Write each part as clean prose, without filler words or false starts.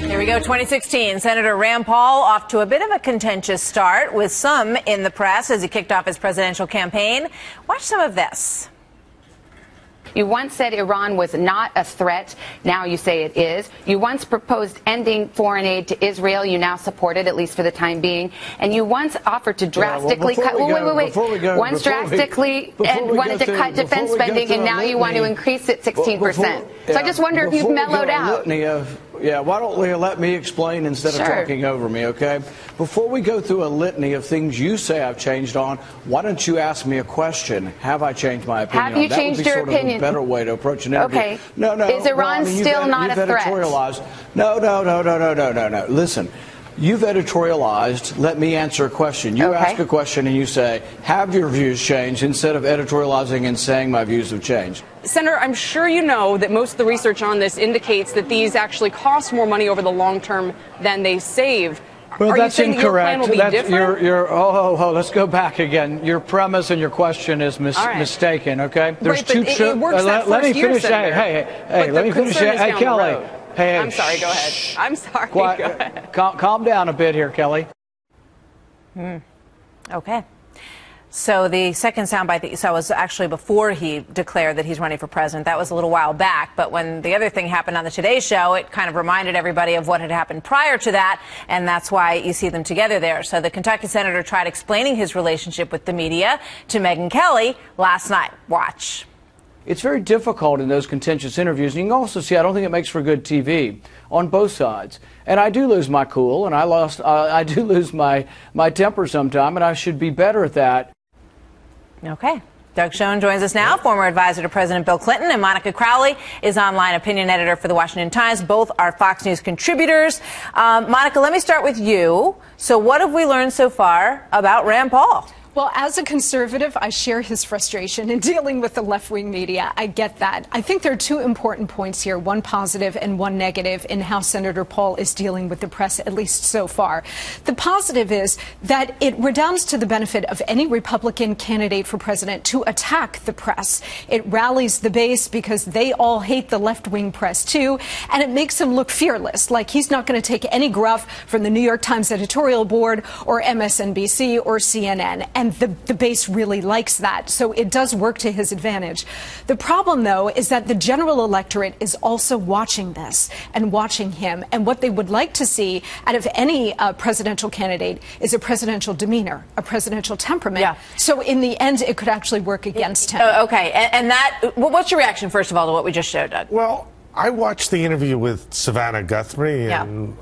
Here we go, 2016. Senator Rand Paul off to a bit of a contentious start with some in the press as he kicked off his presidential campaign. Watch some of this. You once said Iran was not a threat. Now you say it is. You once proposed ending foreign aid to Israel. You now support it, at least for the time being. And you once offered to drastically cut. Once drastically wanted to cut defense spending, and now you want to increase it 16%. So I just wonder if you've mellowed out. Why don't Leah let me explain instead of talking over me, okay? Before we go through a litany of things you say I've changed on, why don't you ask me a question? Have I changed my opinion? Have you changed your opinion? That would be sort of a better way to approach an interview. Okay. No. Is Iran still not a threat? No. Listen. You've editorialized. Let me answer a question. You ask a question and you say, have your views changed, instead of editorializing and saying my views have changed. Senator, I'm sure you know that most of the research on this indicates that these actually cost more money over the long term than they save. Well, that's incorrect. Let's go back again. Your premise and your question is mistaken, okay? There's it works let me finish. Hey, let me finish. Hey, Kelly. Hey, I'm sorry, go ahead. I'm sorry, go ahead. Calm down a bit here, Kelly. Okay. So the second soundbite that you saw was actually before he declared that he's running for president. That was a little while back. But when the other thing happened on the Today Show, it kind of reminded everybody of what had happened prior to that. And that's why you see them together there. So the Kentucky senator tried explaining his relationship with the media to Megyn Kelly last night. Watch. It's very difficult in those contentious interviews. And you can also see, I don't think it makes for good TV on both sides. And I do lose my cool, and I do lose my temper sometime, and I should be better at that. Okay. Doug Schoen joins us now, former advisor to President Bill Clinton, and Monica Crowley is online opinion editor for the Washington Times. Both are Fox News contributors. Monica, let me start with you. So what have we learned so far about Rand Paul? Well, as a conservative, I share his frustration in dealing with the left-wing media. I get that. I think there are two important points here, one positive and one negative, in how Senator Paul is dealing with the press, at least so far. The positive is that it redounds to the benefit of any Republican candidate for president to attack the press. It rallies the base because they all hate the left-wing press, too, and it makes him look fearless, like he's not going to take any gruff from the New York Times editorial board or MSNBC or CNN. And the base really likes that, so it does work to his advantage. The problem, though, is that the general electorate is also watching this and watching him, and what they would like to see out of any presidential candidate is a presidential demeanor, a presidential temperament. Yeah. So in the end, it could actually work against him. Okay, and that, what's your reaction, first of all, to what we just showed, Doug? Well, I watched the interview with Savannah Guthrie, and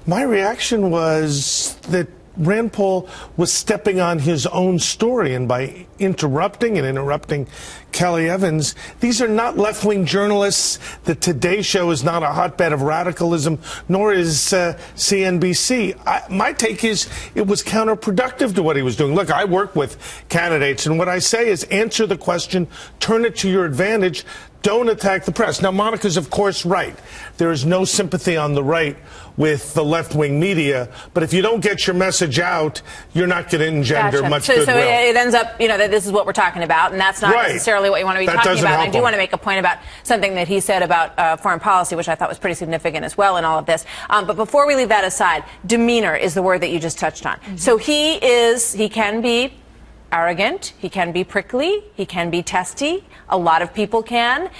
my reaction was that Rand Paul was stepping on his own story, and by interrupting Kelly Evans, these are not left-wing journalists. The Today Show is not a hotbed of radicalism, nor is CNBC. My take is it was counterproductive to what he was doing. Look, I work with candidates, and what I say is answer the question, turn it to your advantage. Don't attack the press. Now, Monica's, of course, right. There is no sympathy on the right with the left-wing media, but if you don't get your message out, you're not going to engender much goodwill. So it ends up, that this is what we're talking about, and that's not necessarily what you want to be talking about. And I do want to make a point about something that he said about foreign policy, which I thought was pretty significant as well in all of this. But before we leave that aside, demeanor is the word that you just touched on. Mm-hmm. So he can be arrogant, he can be prickly, he can be testy. A lot of people can.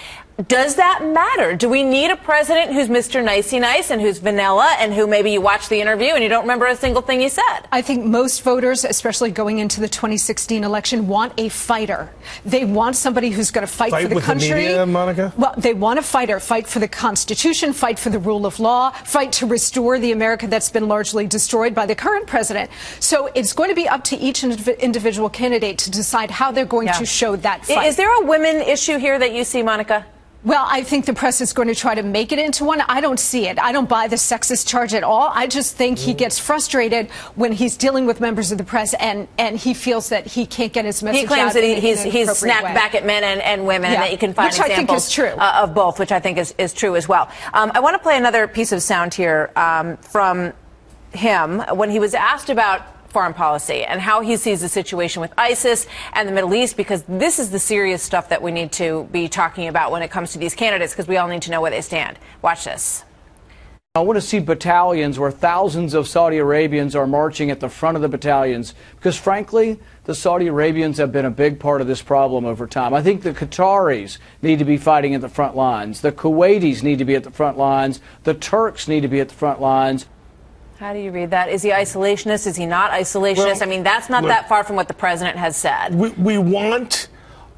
Does that matter? Do we need a president who's Mr. Nicey Nice and who's vanilla and who maybe you watch the interview and you don't remember a single thing he said? I think most voters, especially going into the 2016 election, want a fighter. They want somebody who's going to fight for the country. The media, Monica? Well, they want a fighter. Fight for the Constitution, fight for the rule of law, fight to restore the America that's been largely destroyed by the current president. So it's going to be up to each individual candidate to decide how they're going to show that fight. Is there a women issue here that you see, Monica? Well, I think the press is going to try to make it into one. I don't see it. I don't buy the sexist charge at all. I just think he gets frustrated when he's dealing with members of the press and he feels that he can't get his message out. He claims that he's snapped back at men and women, and that you can find examples of both, which I think is true as well. I want to play another piece of sound here from him when he was asked about foreign policy and how he sees the situation with ISIS and the Middle East, because this is the serious stuff that we need to be talking about when it comes to these candidates, because we all need to know where they stand. Watch this. I want to see battalions where thousands of Saudi Arabians are marching at the front of the battalions because, frankly, the Saudi Arabians have been a big part of this problem over time. I think the Qataris need to be fighting at the front lines. The Kuwaitis need to be at the front lines. The Turks need to be at the front lines. How do you read that? Is he isolationist? Is he not isolationist? Well, I mean, that's not that far from what the president has said. We want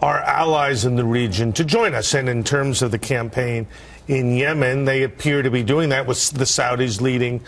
our allies in the region to join us, and in terms of the campaign in Yemen, they appear to be doing that with the Saudis leading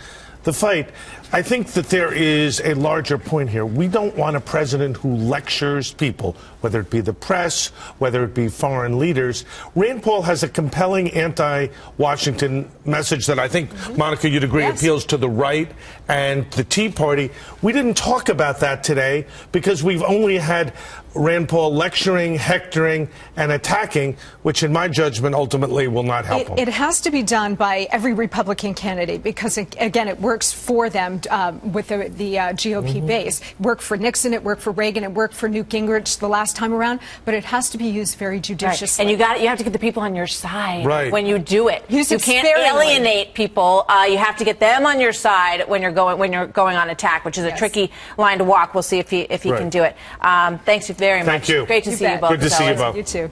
the fight. I think that there is a larger point here. We don't want a president who lectures people, whether it be the press, whether it be foreign leaders. Rand Paul has a compelling anti-Washington message that I think, Monica, you'd agree appeals to the right and the Tea Party. We didn't talk about that today because we've only had Rand Paul lecturing, hectoring, and attacking, which in my judgment ultimately will not help him. It has to be done by every Republican candidate because, again, it works for them with the GOP base. It worked for Nixon, it worked for Reagan, it worked for Newt Gingrich the last time around, but it has to be used very judiciously. Right. And you have to get the people on your side when you do it. You can't alienate people. You have to get them on your side when you're going on attack, which is a tricky line to walk. We'll see if he can do it. Thanks very much. Thank you. Great to see you both. Good to see you both. You too.